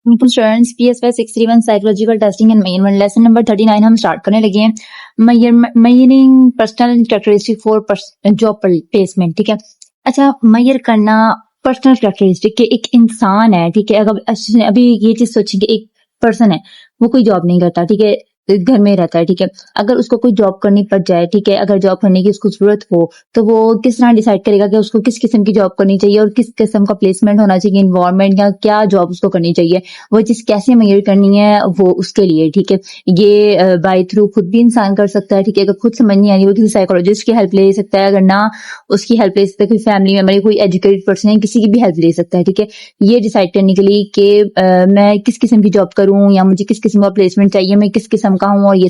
Students PSY 631 psychological testing and measurement lesson number 39 हम start करने लगे हैं। Measuring personal characteristic for job placement. ठीक है, अच्छा मेजर करना पर्सनल कैरेक्टरिस्टिक के एक इंसान है। ठीक है, अगर अभी ये चीज सोचेंगे, एक पर्सन है, वो कोई जॉब नहीं करता, ठीक है, घर में रहता है। ठीक है, अगर उसको कोई जॉब करनी पड़ जाए, ठीक है, अगर जॉब करने की उसको जरूरत हो, तो वो किस तरह डिसाइड करेगा कि उसको किस किस्म की जॉब करनी चाहिए और किस किस्म का प्लेसमेंट होना चाहिए, इन्वायरमेंट या क्या जॉब उसको करनी चाहिए, वो चीज कैसे मेजर करनी है वो उसके लिए। ठीक है, ये बाय थ्रू खुद भी इंसान कर सकता है। ठीक है, अगर खुद समझ नहीं आ रही, वो किसी साइकोलॉजिस्ट की हेल्प ले सकता है, अगर ना उसकी हेल्प ले सकता है, कोई फैमिली मेंबर, कोई एजुकेटेड पर्सन है, किसी की भी हेल्प ले सकता है। ठीक है, ये डिसाइड करने के लिए कि मैं किस किस्म की जॉब करूं या मुझे किस किस्म का प्लेसमेंट चाहिए, मैं किस किस्म का हूं, और ये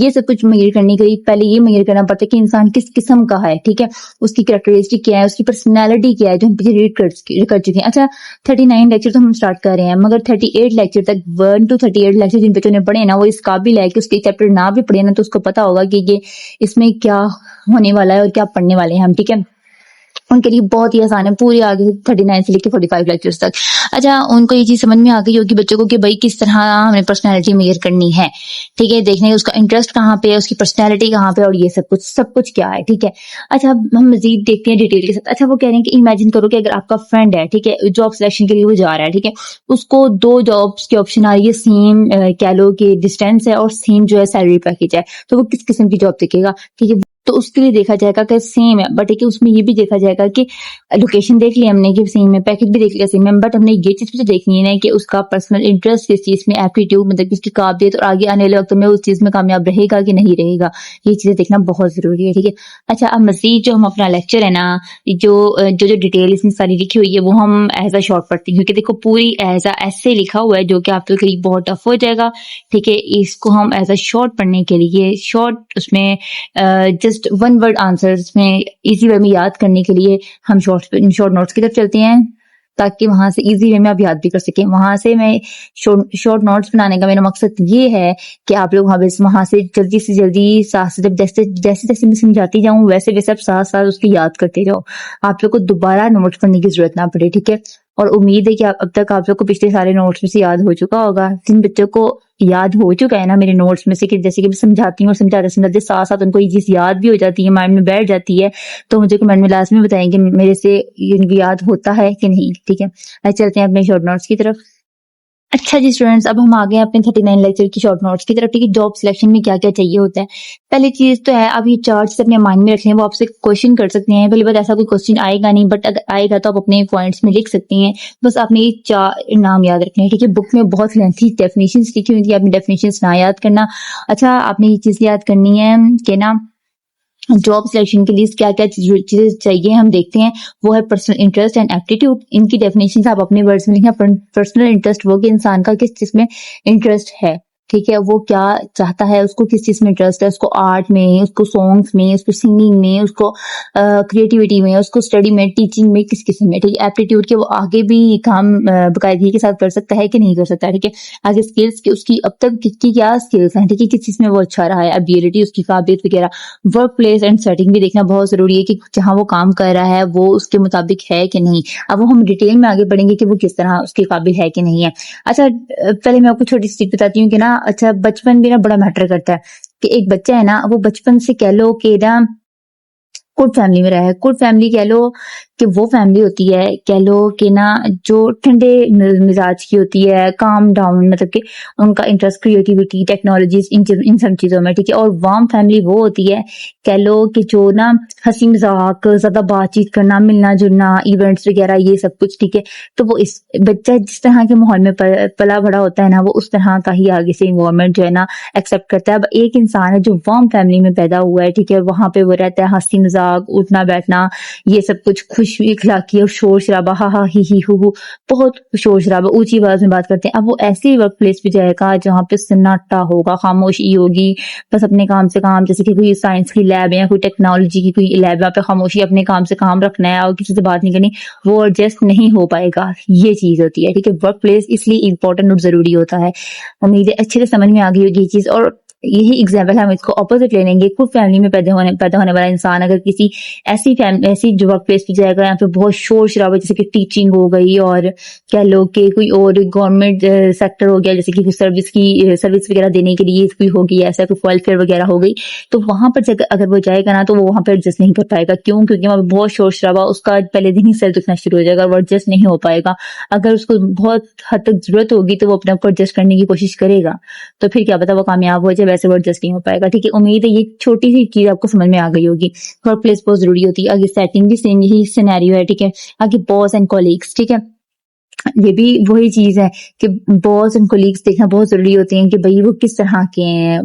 सब कुछ मेजर करने के लिए पहले ये मेजर करना पड़ता है कि इंसान किस किस्म का है। ठीक है, उसकी कैरेक्टरिस्टिक क्या है, उसकी पर्सनैलिटी क्या है, जो हम पीछे रीड कर चुके हैं। अच्छा, 39 लेक्चर तो हम स्टार्ट कर रहे हैं, मगर 38 लेक्चर तक 1 to 38 लेक्चर जिन बच्चों ने पढ़े ना, वो इस काबिल है कि उसके चैप्टर ना भी पढ़े ना तो उसको पता होगा कि ये इसमें क्या होने वाला है और क्या पढ़ने वाले हैं हम। ठीक है, उनके लिए बहुत ही आसान है, पूरी आगे 39 से लेकर 45 लेक्चर्स तक। अच्छा, उनको ये चीज समझ में आ गई होगी बच्चों को कि भाई किस तरह हमें पर्सनैलिटी मेजर करनी है। ठीक है, देखने उसका इंटरेस्ट कहाँ पे है, उसकी पर्सनैलिटी कहाँ पे, और ये सब कुछ क्या है। ठीक है, अच्छा हम मजीद देखते हैं डिटेल के साथ। अच्छा, वो कह रहे हैं कि इमेजिन करो कि अगर आपका फ्रेंड है, ठीक है, जॉब सिलेक्शन के लिए वो जा रहा है। ठीक है, उसको 2 जॉब्स की ऑप्शन आ रही है, सेम कह लो कि डिस्टेंस है और सेम जो है सैलरी पैकेज है, तो वो किस किस्म की जॉब देखेगा। ठीक है, तो उसके लिए देखा जाएगा कि सेम है, बट एक उसमें ये भी देखा जाएगा कि लोकेशन देख लिया हमने कि सेम है, पैकेज भी देख लिया सेम है, बट हमने ये चीज भी देखनी है कि उसका पर्सनल इंटरेस्ट किस चीज में, एप्टीट्यूड मतलब उसकी काबिलियत, और आगे आने वाले वक्त में उस चीज में कामयाब रहेगा कि नहीं रहेगा, ये चीजें देखना बहुत जरूरी है। ठीक है, अच्छा अब मजीद जो हम अपना लेक्चर है ना, जो डिटेल इसमें सारी लिखी हुई है वो हम एज अ शॉर्ट पढ़ते हैं, क्योंकि देखो पूरी एज अ ऐसे लिखा हुआ है जो कि आपके लिए बहुत टफ हो जाएगा। ठीक है, इसको हम एज अ शॉर्ट पढ़ने के लिए शॉर्ट उसमें जस्ट 1 वर्ड आंसर्स में इजी वे में याद करने के लिए हम शॉर्ट नोट्स की तरफ चलते हैं, ताकि वहां से इजी वे में आप याद भी कर सकें। वहां से मैं शॉर्ट नोट्स बनाने का मेरा मकसद ये है कि आप लोग वहां से जल्दी से जल्दी साथ से जैसे जैसे मैं समझाती जाऊं वैसे वैसे आप साथ साथ उसकी याद करते जाओ, आप लोग को दोबारा नोट्स पढ़ने की जरूरत ना पड़े। ठीक है, और उम्मीद है कि अब तक आप लोग को पिछले सारे नोट्स में से याद हो चुका होगा। जिन बच्चों को याद हो चुका है ना मेरे नोट्स में से, कि जैसे कि मैं समझाती हूँ और समझाते साथ साथ उनको ये चीज याद भी हो जाती है, माइंड में बैठ जाती है, तो मुझे कमेंट में लास्ट में बताएंगे मेरे से इनको याद होता है कि नहीं। ठीक है, आज चलते हैं अपने शॉर्ट नोट्स की तरफ। अच्छा जी स्टूडेंट्स, अब हम आ गए अपने 39 लेक्चर की शॉर्ट नोट्स की तरफ। ठीक है, जॉब सिलेक्शन में क्या क्या चाहिए होता है। पहली चीज तो है, आप ये चार्ट्स अपने माइंड में रख लें, वो आपसे क्वेश्चन कर सकते हैं। पहली बात ऐसा कोई क्वेश्चन आएगा नहीं, बट अगर आएगा तो आप अपने पॉइंट्स में लिख सकती हैं। बस आपने ये 4 नाम याद रखने हैं। ठीक है, बुक में बहुत लेंथी डेफिनेशंस लिखी हुई थी, आपने डेफिनेशंस ना याद करना। अच्छा, आपने ये चीज याद करनी है कि ना जॉब सिलेक्शन के लिए क्या क्या चीजें चाहिए हम देखते हैं, वो है पर्सनल इंटरेस्ट एंड एप्टीट्यूड। इनकी डेफिनेशन आप अपने वर्ड्स में लिखें। पर्सनल इंटरेस्ट वो कि इंसान का किस चीज में इंटरेस्ट है। ठीक है, वो क्या चाहता है, उसको किस चीज में इंटरेस्ट है, उसको आर्ट में, उसको सॉन्ग्स में, उसको सिंगिंग में, उसको क्रिएटिविटी में, उसको स्टडी में, टीचिंग में, किस किस्म में। ठीक है, एप्टीट्यूड के वो आगे भी काम बाकायदगी के साथ कर सकता है कि नहीं कर सकता। ठीक है, आगे स्किल्स की उसकी अब तक की क्या स्किल्स हैं। ठीक है, किस चीज में वो अच्छा रहा है, एबिलिटी, उसकी काबिलियत वगैरह। वर्क प्लेस एंड सेटिंग भी देखना बहुत जरूरी है कि जहां वो काम कर रहा है वो उसके मुताबिक है कि नहीं। अब वो हम डिटेल में आगे बढ़ेंगे कि वो किस तरह उसके काबिल है कि नहीं है। अच्छा, पहले मैं आपको छोटी सी चीज बताती हूँ कि ना, अच्छा बचपन भी ना बड़ा मैटर करता है। कि एक बच्चा है ना, वो बचपन से कह लो कि ना गुड फैमिली में रहा है। गुड फैमिली कह लो कि वो फैमिली होती है, कह लो कि ना जो ठंडे मिजाज की होती है, काम डाउन, मतलब कि उनका इंटरेस्ट क्रिएटिविटी, टेक्नोलॉजीज, इन सब चीजों में। ठीक है, और वार्म फैमिली वो होती है, कह लो कि जो ना हंसी मजाक, ज्यादा बातचीत करना, मिलना जुलना, इवेंट्स वगैरह, ये सब कुछ। ठीक है, तो वो इस बच्चा जिस तरह के माहौल में पला बड़ा होता है ना, वो उस तरह का ही आगे से इन्वायरमेंट जो है ना एक्सेप्ट करता है। अब एक इंसान है जो वार्म फैमिली में पैदा हुआ है, ठीक है, वहां पे वो रहता है, हंसी मजाक, उठना बैठना, ये सब कुछ, खुश इखलाकी और शोर शराबा, हा हा ही हु, बहुत शोर शराबा, ऊंची आवाज में बात करते हैं। अब वो ऐसी वर्क प्लेस पे जाएगा जहाँ पे सन्नाटा होगा, खामोशी होगी, बस अपने काम से काम, जैसे कि कोई साइंस की लैब है, कोई टेक्नोलॉजी की कोई लैब है, पे खामोशी, अपने काम से काम रखना है और किसी से बात नहीं करनी, वो एडजस्ट नहीं हो पाएगा। ये चीज होती है। ठीक है, वर्क प्लेस इसलिए इंपॉर्टेंट और जरूरी होता है। उम्मीद है अच्छे से समझ में आ गई होगी ये चीज। और यही एग्जाम्पल हम इसको ऑपोजिट ले लेंगे। खुद फैमिली में पैदा होने वाला इंसान अगर किसी ऐसी जो वर्क प्लेस पे जाएगा यहाँ पे बहुत शोर शराबा, जैसे कि टीचिंग हो गई और क्या लोग के कोई और गवर्नमेंट सेक्टर हो गया, जैसे कि कुछ सर्विस वगैरह देने के लिए कोई होगी, ऐसा कोई वेलफेयर वगैरह हो गई, तो वहां पर अगर वो जाएगा ना तो वो वहां पर एडजस्ट नहीं कर पाएगा। क्यों? क्योंकि वहां पे बहुत शोर शराबा, उसका पहले दिन ही सर दुखना शुरू हो जाएगा, वो एडजस्ट नहीं हो पाएगा। अगर उसको बहुत हद तक जरूरत होगी तो वो अपने आप को एडजस्ट करने की कोशिश करेगा, तो फिर क्या पता वो कामयाब हो जाए, वैसे वो एडजस्ट नहीं हो पाएगा। ठीक है, उम्मीद है ये छोटी सी चीज आपको समझ में आ गई होगी। वर्क प्लेस बहुत जरूरी होती है। आगे सेटिंग भी सेम यही सिनेरियो है। ठीक है, आगे बॉस एंड कॉलीग्स। ठीक है, ये भी वही चीज है कि बॉस एंड कोलीग्स देखना बहुत जरूरी होते हैं कि भाई वो किस तरह के हैं।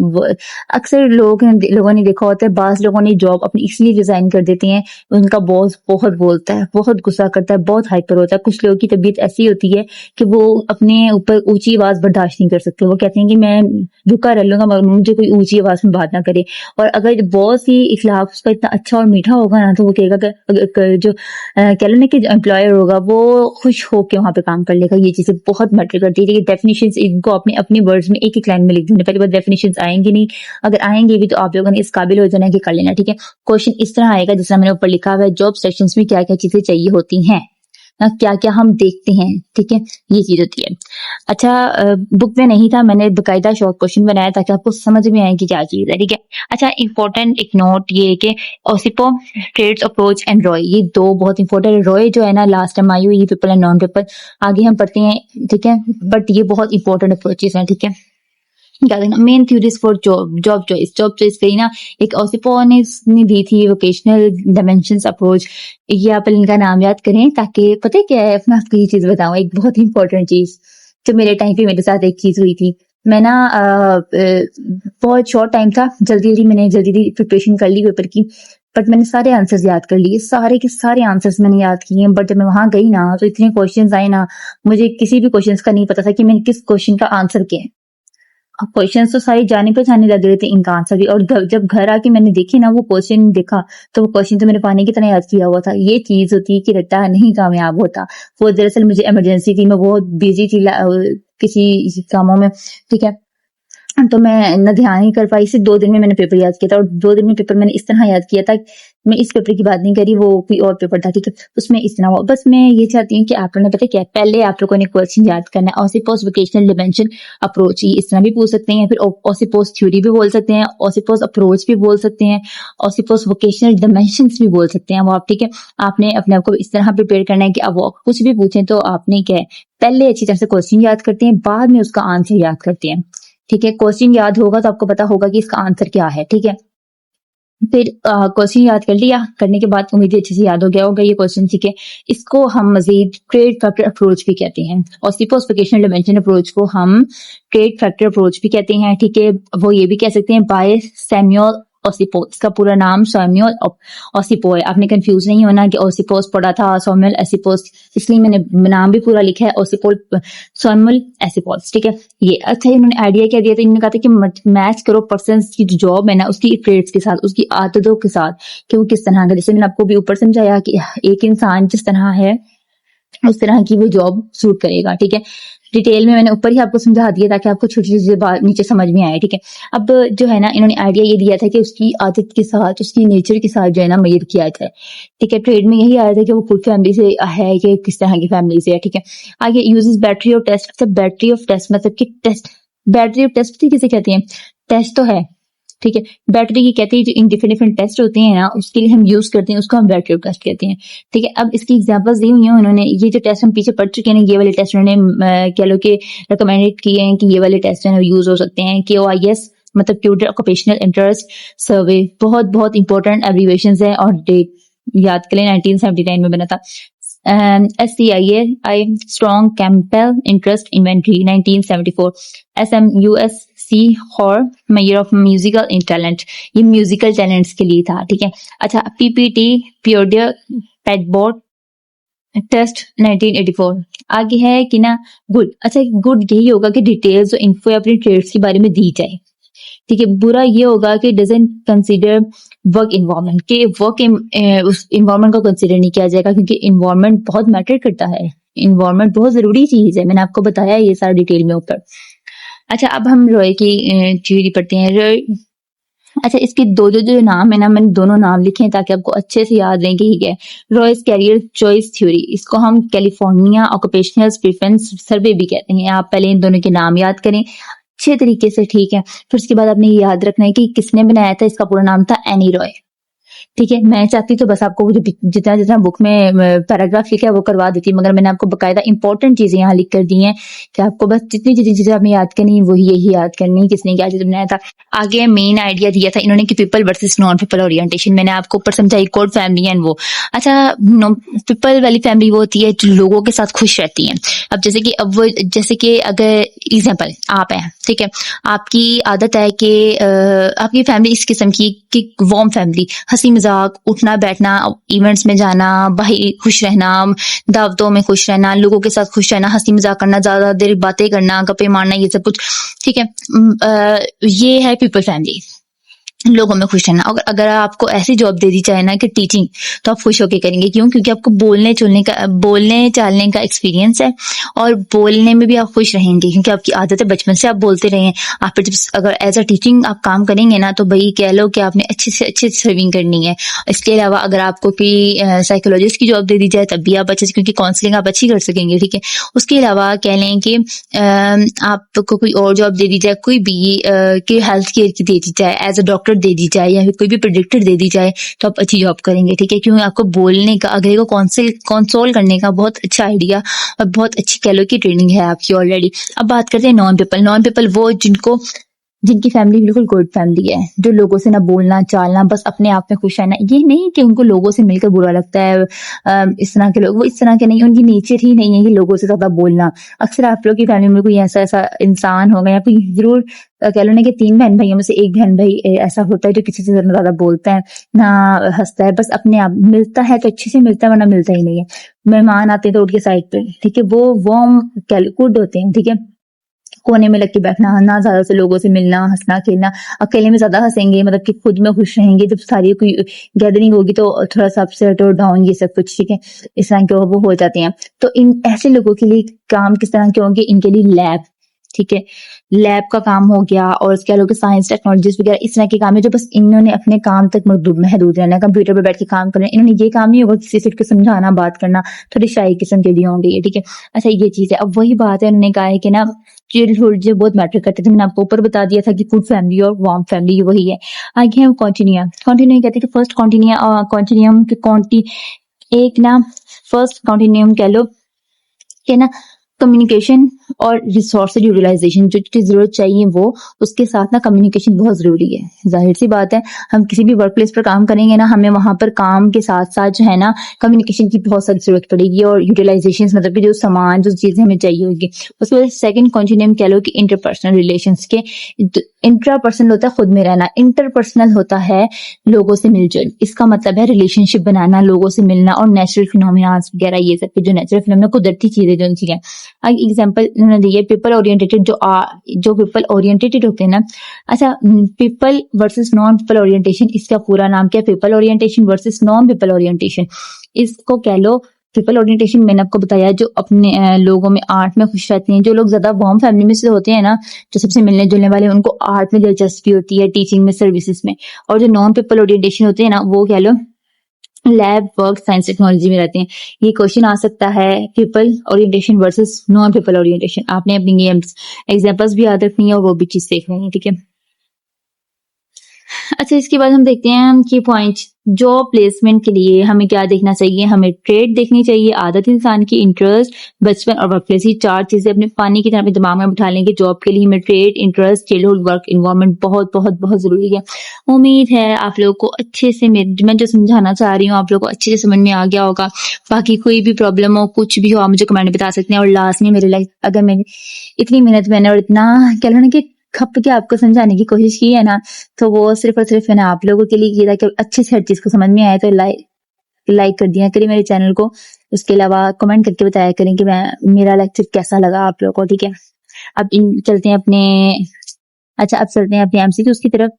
अक्सर लोगों ने देखा होता है, बास लोगों ने जॉब अपनी इसलिए रिजाइन कर देते हैं, उनका बॉस बहुत बोलता है, बहुत गुस्सा करता है, बहुत हाइपर होता है। कुछ लोगों की तबीयत ऐसी होती है कि वो अपने ऊपर ऊंची आवाज बर्दाश्त नहीं कर सकते, वो कहते हैं कि मैं रुका रह लूंगा मगर मुझे कोई ऊंची आवाज में बात ना करे। और अगर बॉस ही इखलाक उसका इतना अच्छा और मीठा होगा ना तो वो कहेगा जो कह लो ना कि एम्प्लॉयर होगा वो खुश होकर वहां पे काम कर लेगा। ये चीजें बहुत मैटर करती है। डेफिनेशंस इनको अपने वर्ड्स में एक लाइन में लिख देना। पहली बार डेफिनेशंस आएंगी नहीं, अगर आएंगे भी तो आप लोगों ने इस काबिल हो जाना कि कर लेना। ठीक है, क्वेश्चन इस तरह आएगा जिस तरह मैंने ऊपर लिखा हुआ है, जॉब सेक्शंस में क्या क्या चीजें चाहिए होती हैं, क्या क्या हम देखते हैं। ठीक है, ये चीज होती है। अच्छा, बुक में नहीं था, मैंने बकायदा शॉर्ट क्वेश्चन बनाया ताकि आपको समझ में आए कि क्या चीज है। ठीक है, अच्छा इंपॉर्टेंट एक नोट ये है कि ओसिपो, ट्रेड्स अप्रोच एंड रॉय, ये दो बहुत इंपॉर्टेंट है। रॉय जो है ना लास्ट टाइम आई हुई, ये पेपर है नॉन पेपर, आगे हम पढ़ते हैं। ठीक है, बट ये बहुत इंपॉर्टेंट अप्रोचेस हैं। ठीक है, क्या देखना main theories for job choice कही ना, एक ओसिपो ने दी थी वोकेशनल डायमेंशंस अप्रोच। ये आप इनका नाम याद करें ताकि पता है क्या है। मैं आपको ये चीज बताऊं, एक बहुत इंपॉर्टेंट चीज जो मेरे टाइम पे मेरे साथ एक चीज हुई थी। मैं ना बहुत शॉर्ट टाइम था, मैंने जल्दी प्रिपरेशन कर ली पेपर की, बट मैंने सारे आंसर्स याद कर लिए, सारे के सारे आंसर्स मैंने याद किए। बट जब मैं वहां गई ना तो इतने क्वेश्चंस आए ना, मुझे किसी भी क्वेश्चंस का नहीं पता था कि मैंने किस क्वेश्चन का आंसर क्या है। क्वेश्चंस तो सारे जाने पहचाने लग रहे थे, इनका आंसर भी। और जब घर आके मैंने देखी ना वो क्वेश्चन देखा, तो वो क्वेश्चन तो मैंने पानी की तरह याद किया हुआ था। ये चीज होती है कि रट्टा नहीं कामयाब होता। वो दरअसल मुझे इमरजेंसी थी, मैं बहुत बिजी थी किसी कामों में। ठीक है, तो मैं न ध्यान ही कर पाई। सिर्फ 2 दिन में मैंने पेपर याद किया था, और 2 दिन में पेपर मैंने इस तरह याद किया था। मैं इस पेपर की बात नहीं करी, वो कोई और पेपर था। ठीक है, उसमें इस तरह हुआ। बस मैं ये चाहती हूँ कि आप लोगों ने पता क्या है, पहले आप लोगों ने क्वेश्चन याद करना है। ओसिपोस वोकेशनल डिमेंशन अप्रोच, ये इस तरह भी पूछ सकते हैं, फिर ओसिपोस थ्योरी भी बोल सकते हैं, ओसिपोस अप्रोच भी बोल सकते हैं, ओसिपोस वोकेशनल डिमेंशन भी बोल सकते हैं वो आप। ठीक है, आपने अपने आप को इस तरह प्रिपेयर करना है कि अब कुछ भी पूछें तो आपने क्या है, पहले अच्छी तरह से क्वेश्चन याद करते हैं, बाद में उसका आंसर याद करते हैं। ठीक है, क्वेश्चन याद होगा तो आपको पता होगा कि इसका आंसर क्या है। ठीक है, फिर क्वेश्चन याद कर लिया, करने के बाद उम्मीद है अच्छे से याद हो गया होगा ये क्वेश्चन। ठीक है, इसको हम मजीद ट्रेड फैक्टर अप्रोच भी कहते हैं, और वोकेशनल डिमेंशन अप्रोच को हम ट्रेड फैक्टर अप्रोच भी कहते हैं। ठीक है, वो ये भी कह सकते हैं बाय सैमुअल ओसिपो, इसका पूरा नाम सैमुअल ओसिपो है। आपने कंफ्यूज नहीं होना कि ओसिपोस पढ़ा था सैमुअल एसिपोस, इसलिए मैंने नाम भी पूरा लिखा है ओसिपोल सैमुअल एसिपोस। ठीक है, ये अच्छा इन्होंने आइडिया क्या दिया था, इन्होंने कहा था कि मैच करो पर्सन की जो जॉब है ना उसकी ट्रेड्स के साथ, उसकी आदतों के साथ, कि वो किस तरह का। जैसे मैंने आपको भी ऊपर समझाया कि एक इंसान जिस तरह है उस तरह की वो जॉब सूट करेगा। ठीक है, डिटेल में मैंने ऊपर ही आपको समझा दिया ताकि आपको छोटी छोटी बात नीचे समझ में आए। ठीक है, अब जो है ना इन्होंने आइडिया ये दिया था कि उसकी आदत के साथ, उसकी नेचर के साथ जो है ना मेजर किया जाए। ठीक है, ट्रेड में यही आया था कि वो फुल फैमिली से है कि किस तरह की फैमिली से है। ठीक है, आगे uses battery of test. Battery of test मतलब कि टेस्ट, बैटरी ऑफ टेस्ट किसे कहते हैं, टेस्ट तो है। ठीक है, बैटरी की कहते हैं जो इन डिफरेंट टेस्ट होते हैं ना उसके लिए हम यूज करते हैं, उसको हम बैटरी टेस्ट कहते हैं। ठीक है, अब इसकी एग्जांपल्स दी हुई हैं उन्होंने, ये जो टेस्ट हम पीछे पढ़ चुके हैं ये वाले टेस्ट उन्होंने कह लो कि रिकमेंडेड किए हैं कि ये वाले टेस्ट हैं यूज हो सकते हैं। KOIS मतलब ट्यूटर ऑक्यूपेशनल इंटरेस्ट सर्वे, बहुत बहुत इंपॉर्टेंट एब्रीवेशंस है, और डेट याद करें 1979 में बना था। SCIA strong Campbell interest inventory 1974। SMUSC हॉर मेजर ऑफ म्यूजिकल टैलेंट, ये म्यूजिकल टैलेंट्स के लिए था। ठीक है, अच्छा PPT प्योडियर पैडबोर्ड टेस्ट 1984। आगे है कि ना गुड। अच्छा गुड यही होगा कि डिटेल्स और इन्फो अपने ट्रेड्स के बारे में दी जाए। ठीक है, बुरा ये होगा कि डजंट कंसीडर वर्क इन्वायरमेंट, के वर्क उस इन्वायरमेंट को कंसीडर नहीं किया जाएगा, क्योंकि इन्वायरमेंट बहुत मैटर करता है, इन्वायरमेंट बहुत जरूरी चीज है, मैंने आपको बताया ये सारा डिटेल में ऊपर। अच्छा, अब हम रॉय की थ्योरी पढ़ते हैं। रॉय, अच्छा, इसके जो नाम है ना, मैंने दोनों नाम लिखे हैं ताकि आपको अच्छे से याद रहें कि ये क्या है। रॉयस कैरियर चॉइस थ्योरी, इसको हम कैलिफोर्निया ऑक्यूपेशनल प्रेफरेंस सर्वे भी कहते हैं। आप पहले इन दोनों के नाम याद करें अच्छे तरीके से, ठीक है। फिर उसके बाद आपने ये याद रखना है कि किसने बनाया था। इसका पूरा नाम था एनी रॉय, ठीक है। मैं चाहती तो बस आपको जो जितना जितना बुक में पैराग्राफ लिखा है वो करवा देती, मगर मैंने आपको बकायदा इंपॉर्टेंट चीजें यहाँ लिख कर दी हैं कि आपको बस जितनी जितनी चीजें आपने याद करनी है वही यही याद करनी है, किसने क्या चीज बनाया था। आगे मेन आइडिया दिया था इन्होंने कि people versus non people orientation. मैंने आपको ऊपर समझाई कोड फैमिली एंड वो। अच्छा, पीपल वाली फैमिली वो होती है जो लोगों के साथ खुश रहती है। अब जैसे कि अगर एग्जाम्पल आप हैं, ठीक है, आपकी आदत है कि आपकी फैमिली इस किस्म की कि वार्म फैमिली, हंसी मजाक, उठना बैठना, इवेंट्स में जाना, भाई खुश रहना, दावतों में खुश रहना, लोगों के साथ खुश रहना, हंसी मजाक करना, ज्यादा देर बातें करना, गप्पे मारना, ये सब कुछ, ठीक है। ये है पीपल फैमिली, लोगों में खुश रहना। अगर आपको ऐसी जॉब दे दी जाए ना कि टीचिंग, तो आप खुश होकर करेंगे। क्यों? क्योंकि आपको बोलने चालने का एक्सपीरियंस है और बोलने में भी आप खुश रहेंगे क्योंकि आपकी आदत है, बचपन से आप बोलते रहे हैं। आप फिर जब अगर एज अ टीचिंग आप काम करेंगे ना, तो भाई कह लो कि आपने अच्छे से अच्छे सर्विंग करनी है। इसके अलावा अगर आपको कोई साइकोलॉजिस्ट की जॉब दे दी जाए तब भी आप अच्छे से, क्योंकि काउंसलिंग आप अच्छी कर सकेंगे, ठीक है। उसके अलावा कह लें कि आपको कोई और जॉब दे दी जाए, कोई भी कि हेल्थ केयर की दे दी जाए, एज अ डॉक्टर दे दी जाए, या फिर कोई भी प्रेडिक्टर दे दी जाए, तो आप अच्छी जॉब करेंगे, ठीक है। क्योंकि आपको बोलने का, अगले को कंसोल करने का बहुत अच्छा आइडिया और बहुत अच्छी कह लो की ट्रेनिंग है आपकी ऑलरेडी। अब बात करते हैं नॉन पीपल। नॉन पीपल वो जिनकी फैमिली बिल्कुल गुड फैमिली है, जो लोगों से ना बोलना चालना, बस अपने आप में खुश रहना। ये नहीं कि उनको लोगों से मिलकर बुरा लगता है, इस तरह के लोग, वो इस तरह के नहीं, उनकी नेचर ही नहीं है कि लोगों से ज्यादा बोलना। अक्सर आप लोग की फैमिली में कोई ऐसा ऐसा इंसान होगा या कोई जरूर कह लो ना कि 3 बहन भाइयों में से एक बहन भाई ऐसा होता है जो किसी से ज्यादा बोलता है ना हंसता है, बस अपने आप मिलता है तो अच्छे से मिलता है, वरना मिलता ही नहीं है। मेहमान आते हैं तो उठ के साइड पे, ठीक है, वो वार्म गुड होते हैं, ठीक है। कोने में लग के बैठना, ना ज्यादा से लोगों से मिलना, हंसना खेलना, अकेले में ज्यादा हंसेंगे, मतलब कि खुद में खुश रहेंगे। जब सारी कोई गैदरिंग होगी तो थोड़ा सा अपसेट और डाउन, ये सब कुछ, ठीक है, इस तरह के वो हो जाते हैं। तो इन ऐसे लोगों के लिए काम किस तरह के होंगे? इनके लिए लैब, ठीक है, लैब का काम हो गया, और कह लो कि साइंस टेक्नोलॉजीज वगैरह इस तरह के काम है जो बस इन्होंने अपने काम तक महदूद रहना है। कंप्यूटर पर बैठ के काम करना, इन्होंने ये काम नहीं होगा किसी से को समझाना, बात करना, थोड़ी शाही किस्म के लिए होंगे ये, ठीक है। अच्छा, ये चीज है। अब वही बात है, उन्होंने कहा है कि ना चाइल्डहुड जो बहुत मैटर करते थे। मैंने आपको ऊपर बता दिया था कि गुड फैमिली और वार्म फैमिली वही है। आगे हम कॉन्टिन्यूम कहते हैं कि फर्स्ट कॉन्टिन्यूम के एक ना फर्स्ट कॉन्टिन्यूम कह लो कि ना कम्युनिकेशन और रिसोर्स यूटिलाइजेशन, जो चीज जरूरत चाहिए वो, उसके साथ ना कम्युनिकेशन बहुत जरूरी है। जाहिर सी बात है, हम किसी भी वर्क प्लेस पर काम करेंगे ना, हमें वहां पर काम के साथ साथ जो है ना कम्युनिकेशन की बहुत सारी जरूरत पड़ेगी, और यूटिलाइजेशन मतलब कि जो सामान, जो चीजें हमें चाहिए होगी। उसके बाद सेकंड कॉन्टिन्यूम कह लो कि इंटरपर्सनल रिलेशंस के। इंट्रापर्सनल होता है खुद में रहना, इंटरपर्सनल होता है लोगों से मिलजुल। इसका मतलब है रिलेशनशिप बनाना, लोगों से मिलना, और नेचुरल फिनोमिना वगैरह, ये सब जो नेचुरल फिनोमिना कुदरती चीजें जो चीजें। एग्जाम्पल उन्होंने दी है पीपल ओरिएंटेटेड, जो पीपल ओरिएंटेटेड होते हैं ना। अच्छा, people versus non people orientation, इसका पूरा नाम क्या है? People orientation versus non people orientation. इसको कह लो पीपल ओरिएंटेशन। मैंने आपको बताया जो अपने लोगों में आर्ट में खुश रहते हैं, जो लोग ज्यादा वार्म फैमिली में से होते हैं ना, जो सबसे मिलने जुलने वाले, उनको आर्ट में दिलचस्पी होती है, टीचिंग में, सर्विसेज में। और जो नॉन पीपल ओरिएंटेशन होते हैं ना, वो कह लो लैब वर्क, साइंस टेक्नोलॉजी में रहते हैं। ये क्वेश्चन आ सकता है people orientation versus non people orientation. आपने अपनी एग्जांपल्स भी याद रखनी है और वो भी चीज सीखनी है, ठीक है। अच्छा, इसके बाद हम देखते हैं की पॉइंट। जॉब प्लेसमेंट के लिए हमें क्या देखना चाहिए? हमें ट्रेड देखनी चाहिए, आदत इंसान की, इंटरेस्ट, बचपन और वर्क प्लेस। ये 4 चीजें अपने पानी की तरह दिमाग में बिठा लेंगे। जॉब के लिए हमें trade, interest, childhood, work environment बहुत बहुत बहुत जरूरी है। उम्मीद है आप लोगों को अच्छे से मैं जो समझाना चाह रही हूँ आप लोगों को अच्छे से समझ में आ गया होगा। बाकी कोई भी प्रॉब्लम हो, कुछ भी हो, आप मुझे कमेंट में बता सकते हैं। और लास्ट में मेरे लाइक, अगर मैंने इतनी मेहनत मैंने और इतना कह लो ना कि खप के आपको समझाने की कोशिश की है ना, तो वो सिर्फ और सिर्फ मैंने आप लोगों के लिए किया था कि अच्छे से हर चीज को समझ में आए। तो लाइक कर दिया करिए मेरे चैनल को। उसके अलावा कमेंट करके बताया करें कि मेरा लेक्चर कैसा लगा आप लोगों को, ठीक है। अब चलते हैं अपने, अच्छा अब चलते हैं अपने एमसीक्यूज की तरफ।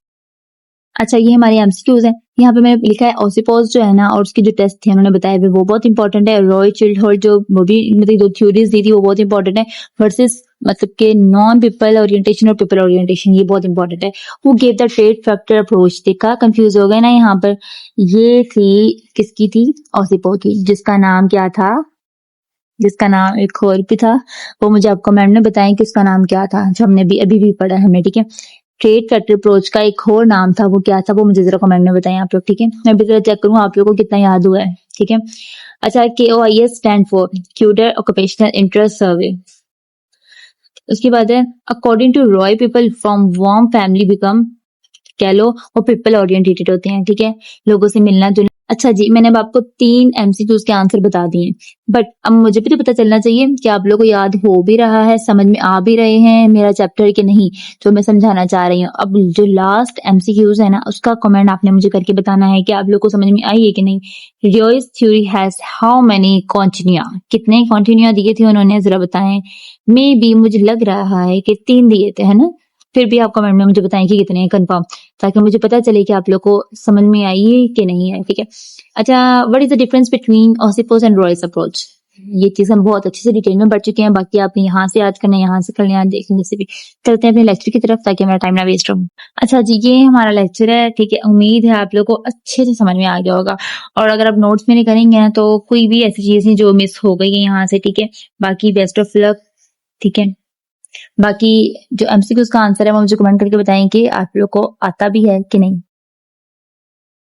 अच्छा, ये हमारे एमसीक्यूज हैं। यहाँ पे मैंने लिखा है ओसिपोज जो है ना, और उसके जो टेस्ट थे उन्होंने बताए हुए वो बहुत इंपॉर्टेंट है। रॉय चिल्डहर्ट जो वो भी मतलब दो थ्योरीज दी थी वो बहुत इंपॉर्टेंट है। वर्सेस मतलब के नॉन पीपल ओरिएंटेशन और पीपल ओरिएंटेशन, ये बहुत इंपॉर्टेंट है। वो gave the trade factor approach, देखा कंफ्यूज हो गए ना यहाँ पर। ये थी किसकी थी? ओसिपो की, जिसका नाम क्या था? जिसका नाम एक और भी था, वो मुझे आपको मैम ने बताया कि उसका नाम क्या था, जो हमने भी अभी भी पढ़ा है हमने, ठीक है। ट्रेड फैक्टर अप्रोच का एक और नाम था, वो क्या था वो मुझे जरा कमेंट में बताएं आप लोग, ठीक है। मैं भी जरा चेक करूँ आप लोगों को कितना याद हुआ है, ठीक है। अच्छा, KOIS stand for Kuder occupational interest survey. उसके बाद है according to Roy people from warm family become कह लो वो पीपल ओरिएंटेटेड होते हैं, ठीक है, लोगों से मिलना जुलना। अच्छा जी, मैंने अब आपको 3 एमसीक्यूज के आंसर बता दिए, बट अब मुझे भी तो पता चलना चाहिए कि आप लोगों को याद हो भी रहा है, समझ में आ भी रहे हैं मेरा चैप्टर कि नहीं, जो मैं समझाना चाह रही हूँ। अब जो लास्ट एमसीक्यूज है ना, उसका कमेंट आपने मुझे करके बताना है कि आप लोग को समझ में आई है कि नहीं। रियोइस थ्योरी हैज हाउ मेनी कॉन्टिन्यूआ, कितने कॉन्टिन्यूआ दिए थे उन्होंने, जरा बताएं। मे बी मुझे लग रहा है कि 3 दिए थे, है ना। फिर भी आप कमेंट में मुझे बताएं कि कितने हैं कंफर्म, ताकि मुझे पता चले कि आप लोग को समझ में आई है कि नहीं है, ठीक है। अच्छा, what is the difference between Osipow and Roy's approach? ये चीज हम बहुत अच्छे से डिटेल में पढ़ चुके हैं, बाकी आप यहाँ से याद करना, यहाँ से कर लेना, देखने से भी। चलते हैं अपने लेक्चर की तरफ, ताकि हमारा टाइम ना वेस्ट हो। अच्छा जी, ये हमारा लेक्चर है, ठीक है। उम्मीद है आप लोग को अच्छे से समझ में आ गया होगा, और अगर आप नोट्स में नहीं करेंगे ना तो कोई भी ऐसी चीज नहीं जो मिस हो गई है यहाँ से, ठीक है। बाकी बेस्ट ऑफ लक, ठीक है। बाकी जो एमसीक्यूज का आंसर है वो मुझे कमेंट करके बताएं कि आप लोग को आता भी है कि नहीं।